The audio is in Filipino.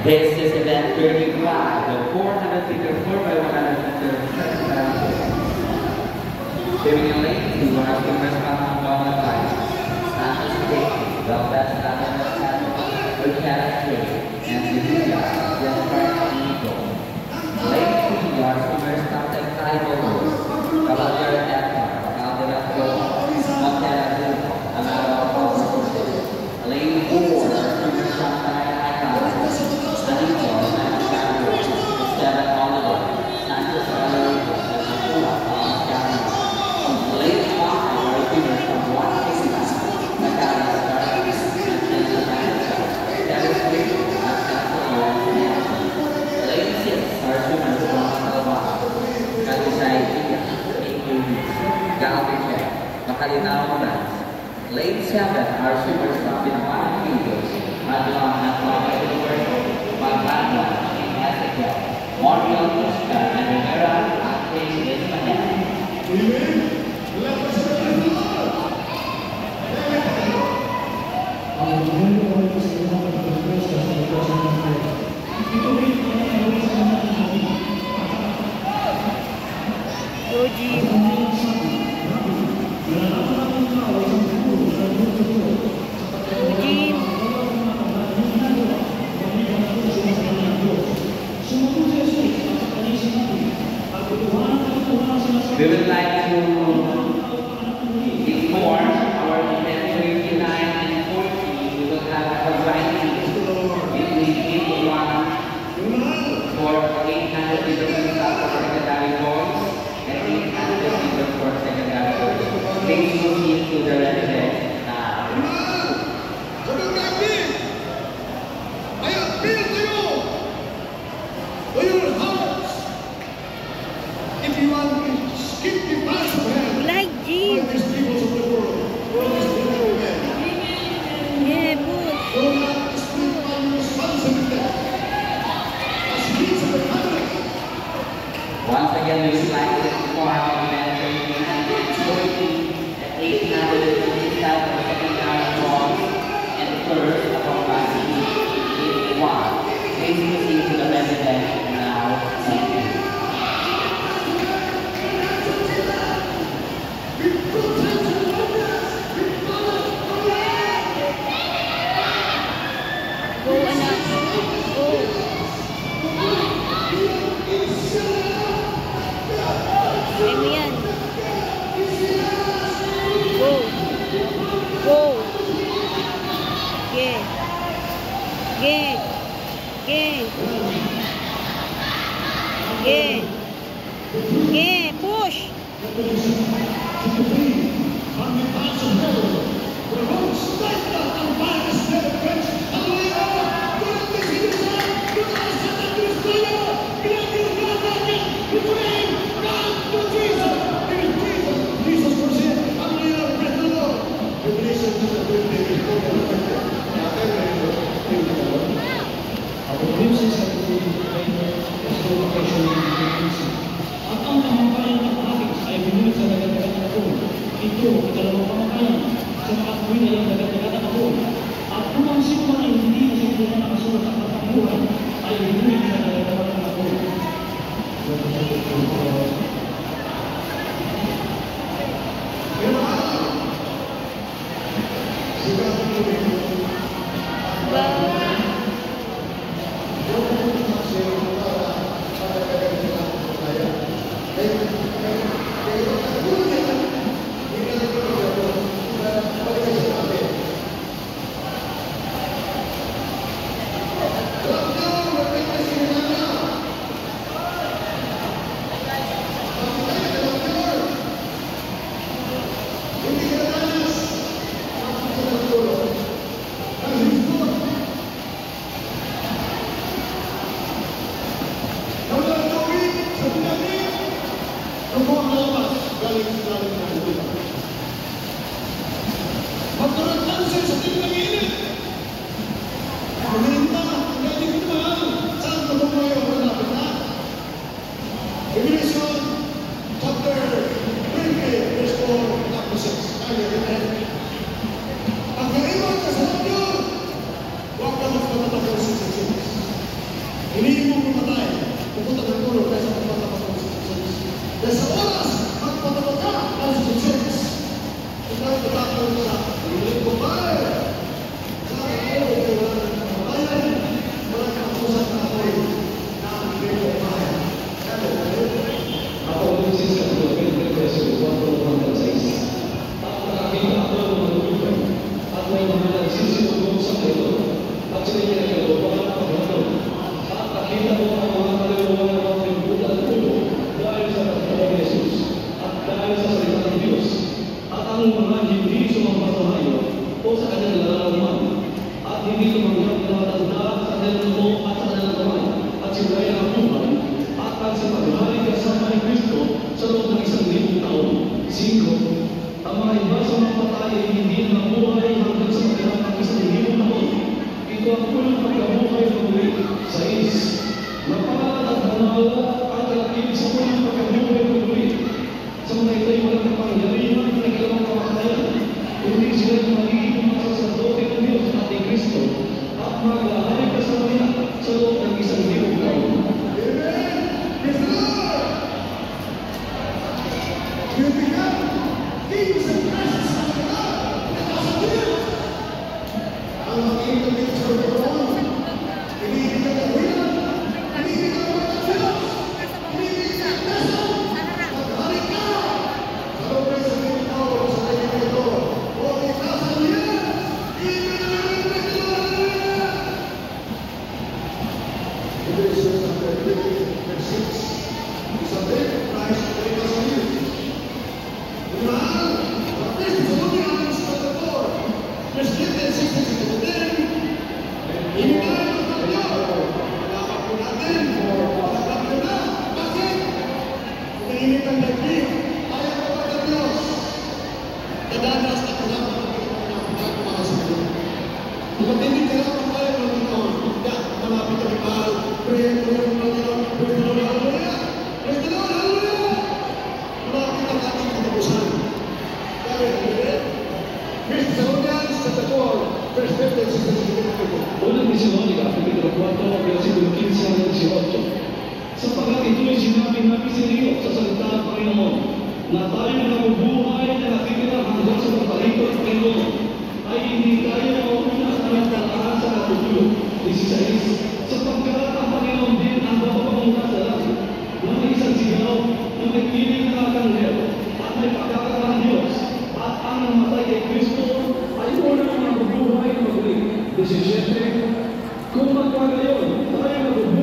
This is event 35, the 400-meter 4x100 meter. Giving a lane to our swimmers from qualified. Sanchez State, Belfast Catholic, Buchanan State, and Sevilla, Denmark, Eagle. Lane to our swimmers from Texas, Caballero Denmark, Caldera Gold, Montana Blue, Amaro Paul. Lane 4, our swimmers from Icon, Anito, Manchester, Esteban Oliver, Sanchez Valerio, Lane 5, our swimmers from Washington, Macau, and Pennsylvania, Demonstration, Lane 6, our swimmers from Alabama, Kalusay, Galvin, Makalinaw, Lane 7, our swimmers from Binawan, Eagles, Madlon, Maganda, Ezekiel, Montreal, Costa, and Rivera, Ate, Ismael. We would like to inform our event 39 and 40. We will have a combined between 81 for 800 meters for secondary boys and 800 meters for secondary girls. Please proceed to the resident now. I appeal to you for your hearts. If you want to skip the pass of hell, like G. by these peoples of the world, for this little man. Yeah, push. Do not split on responsibility as kids of the family. Once again, we would like to inform our event 39 and 40 at 800 for secondary boys and first upon passing 81. Please proceed to the resident now. Thank you. Go, anak. Go. Kaya mo yan. Go. Go. Ge. Ge. Ge. Ge. Ge. Push. Ito, ikalawang pamakayan sa mga tuwing na yung nagagagatan ako. At kung ang sino man ay hindi nasimulan ang kasulat ang pagkakuhan, ay hindi na nagagagatan ako. nagsisilugong sa ito at sila pinagkalooban ng paghanon. At nakita mo ang mga kaluluwa ng mga pinagbutan at ulo dahil sa pagkakas ni Jesus at dahil sa salita ng Diyos at ang mga hindi sumambasahayo o sa kanyang nararamdaman at hindi tumanggap na matanda sa kanyang mo at sa kanyang kamay at sila ay ang buhay at nagsipaghari kasama ni Kristo sa loob ng 1,000 taon. 5. Ang mga iba sa mga patay ay hindi nabuhay hanggang sa pagkirang ng 1,000 taon. Ito ang unang pagkabuhay ng muli. 6. Napalad at banal ang kalakib sa unang pagkabuhay ng muli. Sa mga ito'y walang kapangyarihan ng ikalawang kamatayan. Kundi sila magiging mga sasadote ng Diyos at ni Kristo at mag-ahari kasama niya sa loob ng 1,000 taon. Praise the Lord! You become kings and princes of the Lord and of the Lord. Ang makikita ng Diyos ng Panginoon, pinibigyan ng winan, pinibigyan ng mga Diyos, pinibigyan ng peso, maghari ka! Sa loob ng 1,000 taon sa kanyang ito, o ikasan niya, Ephesians chapter 3, verse 6. Sabi, Christ ay kasama. Mahal, ang Kristo sa mga ating sa pagkator, verse 15, 16, 17, inibigay ang pagkator, dapat po natin, dapat po na, bakit? Kung init ang nagpig, ayaw ko pa ng Diyos. Kadanas na kung naman ang pagkakamahal sa Diyos. Kung matindi ka lang ang ayaw ng Panginoon, malapit ang mahal, pray mo yung Panginoon, praise the Lord, hallelujah! Praise the Lord, hallelujah! Malapit ang ating katapusan. Kaya, First Thessalonians chapter 4, verse 15, 16, 17. Unang Tesalonica, kapitulo 4, versikulo 15 hanggang 18. Sapagkat ito'y sinabi namin sa iyo sa salita ng Panginoon, na tayo nabubuhay na nakikita hanggang sa pagbalik ng Panginoon, ay hindi tayo mauna sa nagtalaan sa katutulog. 16. Sapagkat ang Panginoon din ang mapapamunta sa langit, na may isang sigaw, ng nagpiling na kanghel, at may pagkakataang Diyos, at ang namatay kay Kristo ay unang mabubuhay na magaling. 17. Kung magkagayon, tayo mabubuhay